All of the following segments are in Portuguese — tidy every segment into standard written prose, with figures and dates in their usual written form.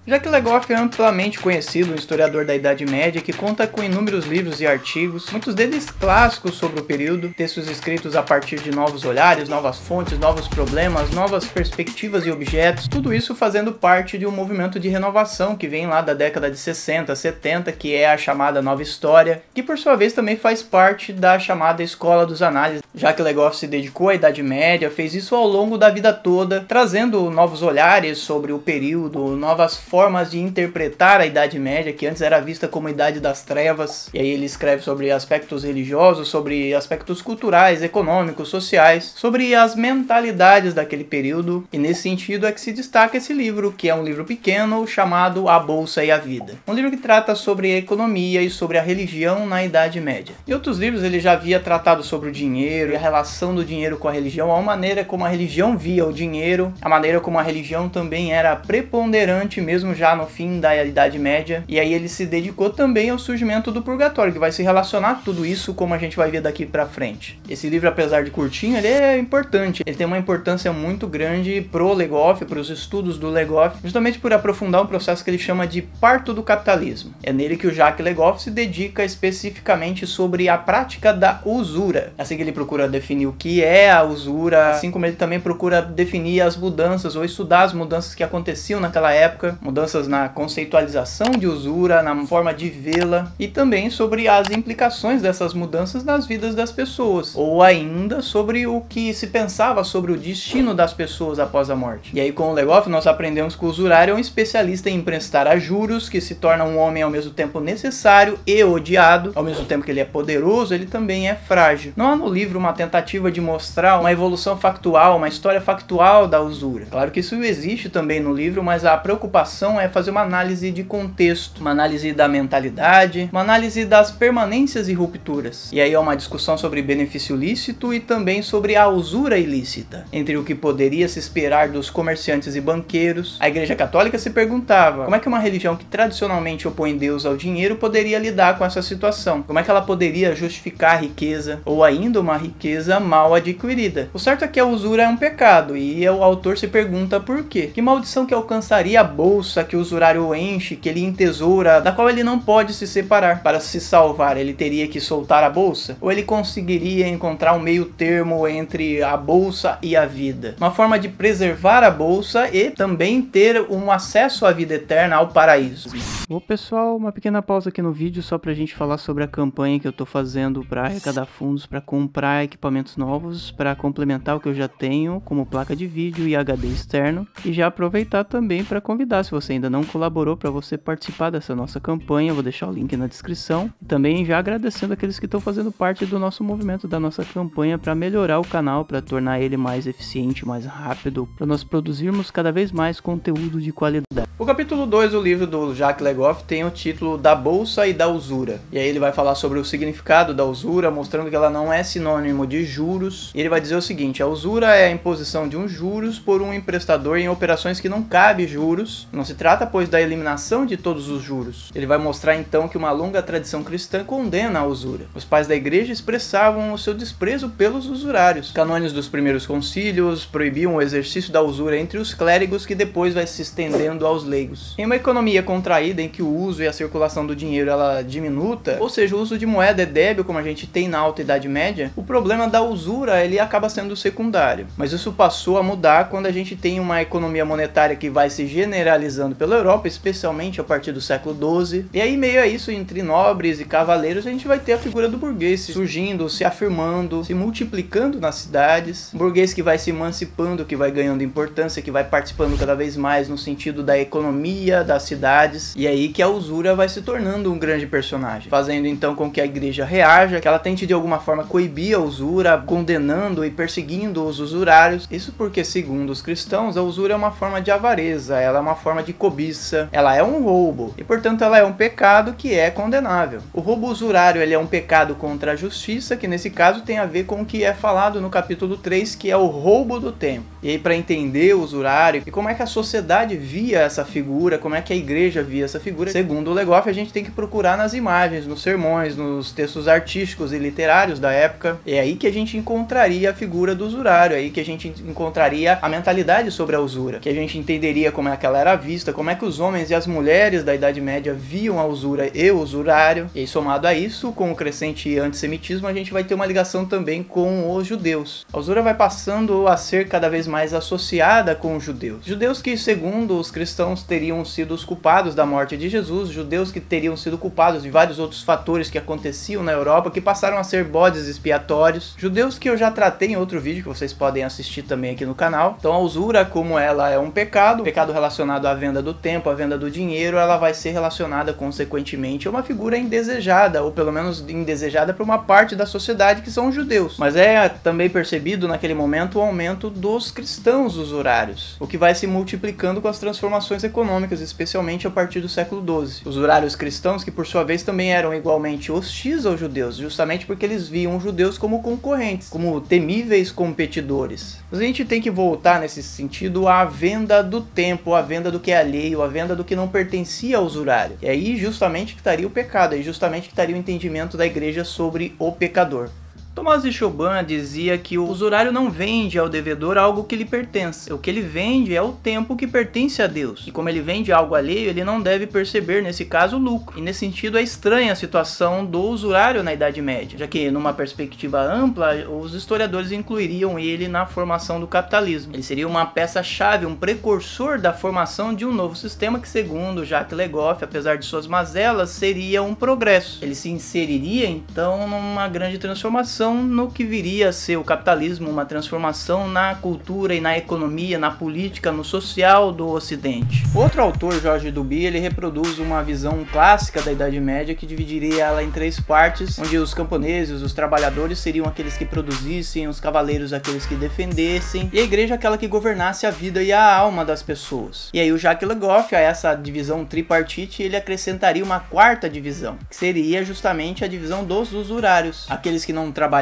Jacques Le Goff é amplamente conhecido, um historiador da Idade Média que conta com inúmeros livros e artigos, muitos deles clássicos sobre o período, textos escritos a partir de novos olhares, novas fontes, novos problemas, novas perspectivas e objetos, tudo isso fazendo parte de um movimento de renovação que vem lá da década de 60, 70, que é a chamada Nova História, que por sua vez também faz parte da chamada Escola dos Análises. Jacques Le Goff se dedicou à Idade Média, fez isso ao longo da vida toda, trazendo novos olhares sobre o período, novas formas de interpretar a Idade Média, que antes era vista como a Idade das Trevas. E aí ele escreve sobre aspectos religiosos, sobre aspectos culturais, econômicos, sociais, sobre as mentalidades daquele período. E nesse sentido é que se destaca esse livro, que é um livro pequeno chamado A Bolsa e a Vida. Um livro que trata sobre a economia e sobre a religião na Idade Média. Em outros livros ele já havia tratado sobre o dinheiro e a relação do dinheiro com a religião, a maneira como a religião via o dinheiro, a maneira como a religião também era preponderante mesmo já no fim da Idade Média. E aí ele se dedicou também ao surgimento do purgatório, que vai se relacionar tudo isso como a gente vai ver daqui pra frente. Esse livro, apesar de curtinho, ele é importante. Ele tem uma importância muito grande pro Le Goff, pros estudos do Le Goff, justamente por aprofundar um processo que ele chama de parto do capitalismo. É nele que o Jacques Le Goff se dedica especificamente sobre a prática da usura. Assim que ele procura definir o que é a usura, assim como ele também procura definir as mudanças ou estudar as mudanças que aconteciam naquela época, mudanças na conceitualização de usura, na forma de vê-la, e também sobre as implicações dessas mudanças nas vidas das pessoas, ou ainda sobre o que se pensava sobre o destino das pessoas após a morte. E aí com o Le Goff nós aprendemos que o usurário é um especialista em emprestar a juros, que se torna um homem ao mesmo tempo necessário e odiado, ao mesmo tempo que ele é poderoso, ele também é frágil. Não há no livro uma tentativa de mostrar uma evolução factual, uma história factual da usura. Claro que isso existe também no livro, mas a preocupação é fazer uma análise de contexto, uma análise da mentalidade, uma análise das permanências e rupturas. E aí é uma discussão sobre benefício lícito e também sobre a usura ilícita, entre o que poderia se esperar dos comerciantes e banqueiros. A Igreja Católica se perguntava como é que uma religião que tradicionalmente opõe Deus ao dinheiro poderia lidar com essa situação, como é que ela poderia justificar a riqueza, ou ainda uma riqueza mal adquirida. O certo é que a usura é um pecado, e o autor se pergunta por quê. Que maldição que alcançaria a bolsa que o usurário enche, que ele entesoura, da qual ele não pode se separar? Para se salvar, ele teria que soltar a bolsa? Ou ele conseguiria encontrar um meio termo entre a bolsa e a vida? Uma forma de preservar a bolsa e também ter um acesso à vida eterna, ao paraíso. Bom, pessoal, uma pequena pausa aqui no vídeo só pra gente falar sobre a campanha que eu tô fazendo para arrecadar fundos para comprar equipamentos novos, para complementar o que eu já tenho, como placa de vídeo e HD externo, e já aproveitar também para convidar, se você ainda não colaborou, para você participar dessa nossa campanha. Eu vou deixar o link na descrição, e também já agradecendo aqueles que estão fazendo parte do nosso movimento, da nossa campanha, para melhorar o canal, para tornar ele mais eficiente, mais rápido, para nós produzirmos cada vez mais conteúdo de qualidade. O capítulo 2 do livro do Jacques Le Goff tem o título Da Bolsa e da Usura. E aí ele vai falar sobre o significado da usura, mostrando que ela não é sinônimo de juros. E ele vai dizer o seguinte: a usura é a imposição de uns juros por um emprestador em operações que não cabe juros. Não se trata, pois, da eliminação de todos os juros. Ele vai mostrar então que uma longa tradição cristã condena a usura. Os pais da igreja expressavam o seu desprezo pelos usurários. Os canônes dos primeiros concílios proibiam o exercício da usura entre os clérigos, que depois vai se estendendo aos leigos. Em uma economia contraída, em que o uso e a circulação do dinheiro ela diminuta, ou seja, o uso de moeda é débil, como a gente tem na Alta Idade Média, o problema da usura ele acaba sendo secundário. Mas isso passou a mudar quando a gente tem uma economia monetária que vai se generalizando pela Europa, especialmente a partir do século XII. E aí, meio a isso, entre nobres e cavaleiros, a gente vai ter a figura do burguês surgindo, se afirmando, se multiplicando nas cidades. Um burguês que vai se emancipando, que vai ganhando importância, que vai participando cada vez mais no sentido da economia das cidades. E aí que a usura vai se tornando um grande personagem, fazendo então com que a igreja reaja, que ela tente de alguma forma coibir a usura, condenando e perseguindo os usurários. Isso porque, segundo os cristãos, a usura é uma forma de avareza, ela é uma forma de cobiça, ela é um roubo e, portanto, ela é um pecado que é condenável. O roubo usurário ele é um pecado contra a justiça, que nesse caso tem a ver com o que é falado no capítulo 3, que é o roubo do tempo. E aí, para entender o usurário e como é que a sociedade via essa figura, como é que a igreja via essa figura, segundo o Le Goff, a gente tem que procurar nas imagens, nos sermões, nos textos artísticos e literários da época. É aí que a gente encontraria a figura do usurário, é aí que a gente encontraria a mentalidade sobre a usura, que a gente entenderia como é que ela era vista, vista, como é que os homens e as mulheres da Idade Média viam a usura e o usurário. E aí, somado a isso, com o crescente antissemitismo, a gente vai ter uma ligação também com os judeus. A usura vai passando a ser cada vez mais associada com os judeus. Judeus que, segundo os cristãos, teriam sido os culpados da morte de Jesus, judeus que teriam sido culpados de vários outros fatores que aconteciam na Europa, que passaram a ser bodes expiatórios. Judeus que eu já tratei em outro vídeo, que vocês podem assistir também aqui no canal. Então a usura, como ela é um pecado relacionado à venda do tempo, à venda do dinheiro, ela vai ser relacionada consequentemente a uma figura indesejada, ou pelo menos indesejada por uma parte da sociedade que são os judeus. Mas é também percebido naquele momento o aumento dos cristãos usurários, o que vai se multiplicando com as transformações econômicas, especialmente a partir do século XII. Os usurários cristãos, que por sua vez também eram igualmente hostis aos judeus, justamente porque eles viam os judeus como concorrentes, como temíveis competidores. Mas a gente tem que voltar nesse sentido à venda do tempo, à venda do que é alheio, à venda do que não pertencia ao usurário. E aí justamente que estaria o pecado, aí justamente que estaria o entendimento da igreja sobre o pecador. Tomás de Chauban dizia que o usurário não vende ao devedor algo que lhe pertence. O que ele vende é o tempo que pertence a Deus. E como ele vende algo alheio, ele não deve perceber, nesse caso, o lucro. E nesse sentido é estranha a situação do usurário na Idade Média, já que, numa perspectiva ampla, os historiadores incluiriam ele na formação do capitalismo. Ele seria uma peça-chave, um precursor da formação de um novo sistema que, segundo Jacques Le Goff, apesar de suas mazelas, seria um progresso. Ele se inseriria, então, numa grande transformação no que viria a ser o capitalismo, uma transformação na cultura e na economia, na política, no social do Ocidente. Outro autor, Georges Duby, ele reproduz uma visão clássica da Idade Média que dividiria ela em três partes, onde os camponeses, os trabalhadores seriam aqueles que produzissem, os cavaleiros aqueles que defendessem, e a igreja aquela que governasse a vida e a alma das pessoas. E aí o Jacques Le Goff, a essa divisão tripartite, ele acrescentaria uma quarta divisão, que seria justamente a divisão dos usurários, aqueles que não trabalhavam,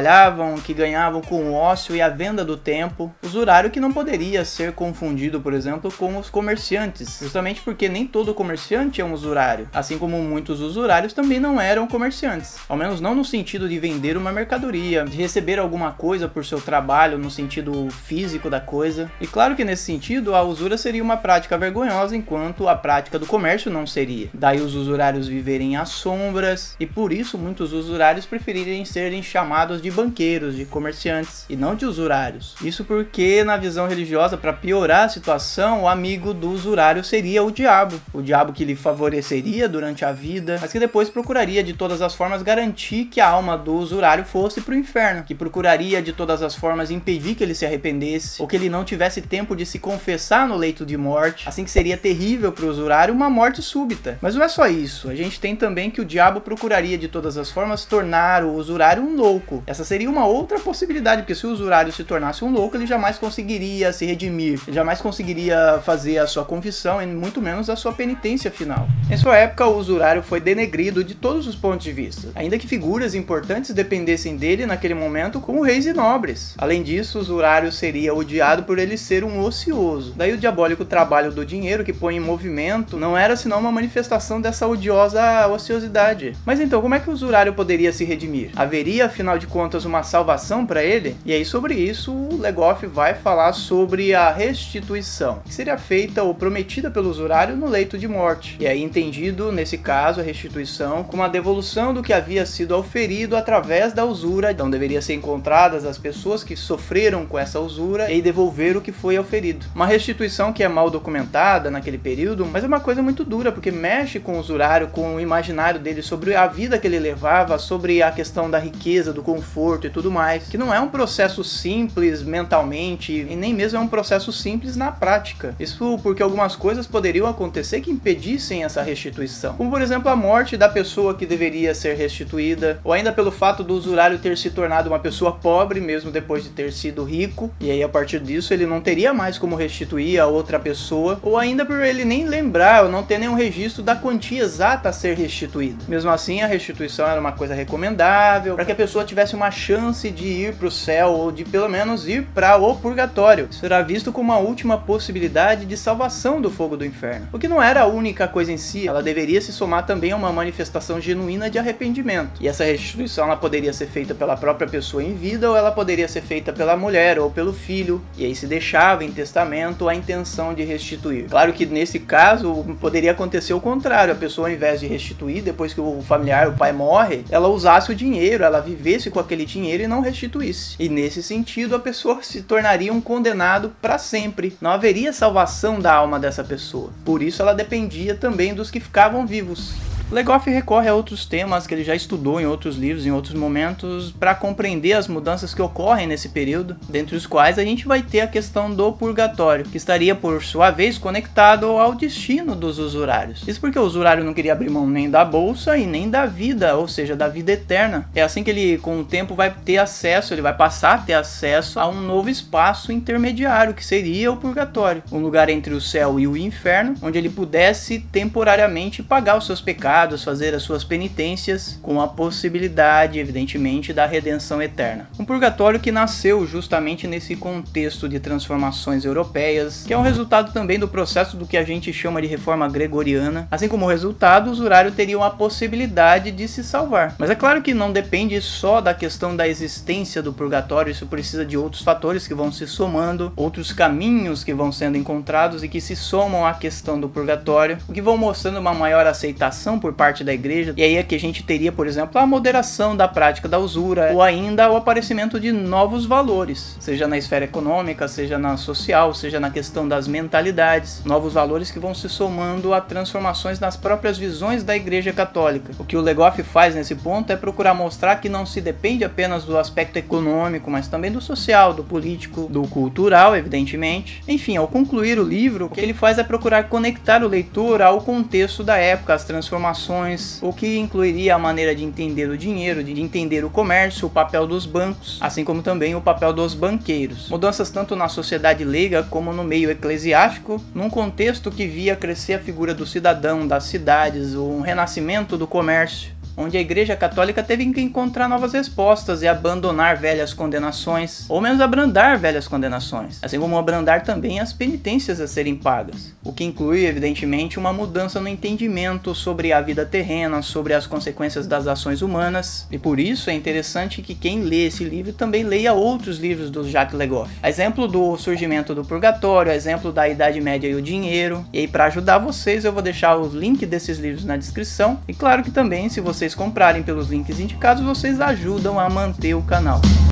que ganhavam com o ócio e a venda do tempo, usurário que não poderia ser confundido, por exemplo, com os comerciantes, justamente porque nem todo comerciante é um usurário, assim como muitos usurários também não eram comerciantes, ao menos não no sentido de vender uma mercadoria, de receber alguma coisa por seu trabalho no sentido físico da coisa. E claro que nesse sentido a usura seria uma prática vergonhosa, enquanto a prática do comércio não seria. Daí os usurários viverem às sombras, e por isso muitos usurários preferirem serem chamados de banqueiros, de comerciantes, e não de usurários. Isso porque, na visão religiosa, para piorar a situação, o amigo do usurário seria o diabo que lhe favoreceria durante a vida, mas que depois procuraria de todas as formas garantir que a alma do usurário fosse para o inferno, que procuraria de todas as formas impedir que ele se arrependesse, ou que ele não tivesse tempo de se confessar no leito de morte, assim que seria terrível para o usurário uma morte súbita. Mas não é só isso, a gente tem também que o diabo procuraria de todas as formas tornar o usurário um louco. Essa seria uma outra possibilidade, porque se o usurário se tornasse um louco, ele jamais conseguiria se redimir, ele jamais conseguiria fazer a sua confissão e muito menos a sua penitência final. Em sua época, o usurário foi denegrido de todos os pontos de vista, ainda que figuras importantes dependessem dele naquele momento, como reis e nobres. Além disso, o usurário seria odiado por ele ser um ocioso. Daí o diabólico trabalho do dinheiro que põe em movimento não era senão uma manifestação dessa odiosa ociosidade. Mas então, como é que o usurário poderia se redimir? Haveria, afinal de contas, uma salvação para ele? E aí sobre isso o Le Goff vai falar sobre a restituição, que seria feita ou prometida pelo usurário no leito de morte. E aí entendido, nesse caso, a restituição como a devolução do que havia sido auferido através da usura. Então deveria ser encontradas as pessoas que sofreram com essa usura e devolver o que foi auferido. Uma restituição que é mal documentada naquele período, mas é uma coisa muito dura, porque mexe com o usurário, com o imaginário dele sobre a vida que ele levava, sobre a questão da riqueza, do conforto e tudo mais, que não é um processo simples mentalmente e nem mesmo é um processo simples na prática. Isso porque algumas coisas poderiam acontecer que impedissem essa restituição, como por exemplo a morte da pessoa que deveria ser restituída, ou ainda pelo fato do usurário ter se tornado uma pessoa pobre mesmo depois de ter sido rico, e aí a partir disso ele não teria mais como restituir a outra pessoa, ou ainda por ele nem lembrar ou não ter nenhum registro da quantia exata a ser restituída. Mesmo assim, a restituição era uma coisa recomendável para que a pessoa tivesse tivesse uma chance de ir para o céu ou de pelo menos ir para o purgatório. Isso era visto como a última possibilidade de salvação do fogo do inferno. O que não era a única coisa em si, ela deveria se somar também a uma manifestação genuína de arrependimento. E essa restituição ela poderia ser feita pela própria pessoa em vida ou ela poderia ser feita pela mulher ou pelo filho. E aí se deixava em testamento a intenção de restituir. Claro que nesse caso poderia acontecer o contrário, a pessoa ao invés de restituir, depois que o familiar, o pai morre, ela usasse o dinheiro, ela vivesse com aquele dinheiro e não restituísse. E nesse sentido a pessoa se tornaria um condenado para sempre. Não haveria salvação da alma dessa pessoa. Por isso ela dependia também dos que ficavam vivos. Legoff recorre a outros temas que ele já estudou em outros livros, em outros momentos, para compreender as mudanças que ocorrem nesse período, dentre os quais a gente vai ter a questão do purgatório, que estaria por sua vez conectado ao destino dos usurários. Isso porque o usurário não queria abrir mão nem da bolsa e nem da vida, ou seja, da vida eterna. É assim que ele com o tempo vai ter acesso, ele vai passar a ter acesso a um novo espaço intermediário, que seria o purgatório, um lugar entre o céu e o inferno, onde ele pudesse temporariamente pagar os seus pecados, fazer as suas penitências, com a possibilidade, evidentemente, da redenção eterna. Um purgatório que nasceu justamente nesse contexto de transformações europeias, que é um resultado também do processo do que a gente chama de reforma gregoriana. Assim como resultado, o usurário teria a possibilidade de se salvar. Mas é claro que não depende só da questão da existência do purgatório, isso precisa de outros fatores que vão se somando, outros caminhos que vão sendo encontrados e que se somam à questão do purgatório, o que vão mostrando uma maior aceitação por parte da igreja, e aí é que a gente teria, por exemplo, a moderação da prática da usura, ou ainda o aparecimento de novos valores, seja na esfera econômica, seja na social, seja na questão das mentalidades, novos valores que vão se somando a transformações nas próprias visões da igreja católica. O que o Legoff faz nesse ponto é procurar mostrar que não se depende apenas do aspecto econômico, mas também do social, do político, do cultural, evidentemente. Enfim, ao concluir o livro, o que ele faz é procurar conectar o leitor ao contexto da época, as transformações, o que incluiria a maneira de entender o dinheiro, de entender o comércio, o papel dos bancos, assim como também o papel dos banqueiros. Mudanças tanto na sociedade leiga como no meio eclesiástico, num contexto que via crescer a figura do cidadão, das cidades, um renascimento do comércio, onde a Igreja Católica teve que encontrar novas respostas e abandonar velhas condenações, ou menos abrandar velhas condenações, assim como abrandar também as penitências a serem pagas, o que inclui, evidentemente, uma mudança no entendimento sobre a vida terrena, sobre as consequências das ações humanas, e por isso é interessante que quem lê esse livro também leia outros livros do Jacques Legoff. A exemplo do surgimento do purgatório, a exemplo da Idade Média e o dinheiro, e aí para ajudar vocês eu vou deixar os links desses livros na descrição, e claro que também se vocês comprarem pelos links indicados, vocês ajudam a manter o canal.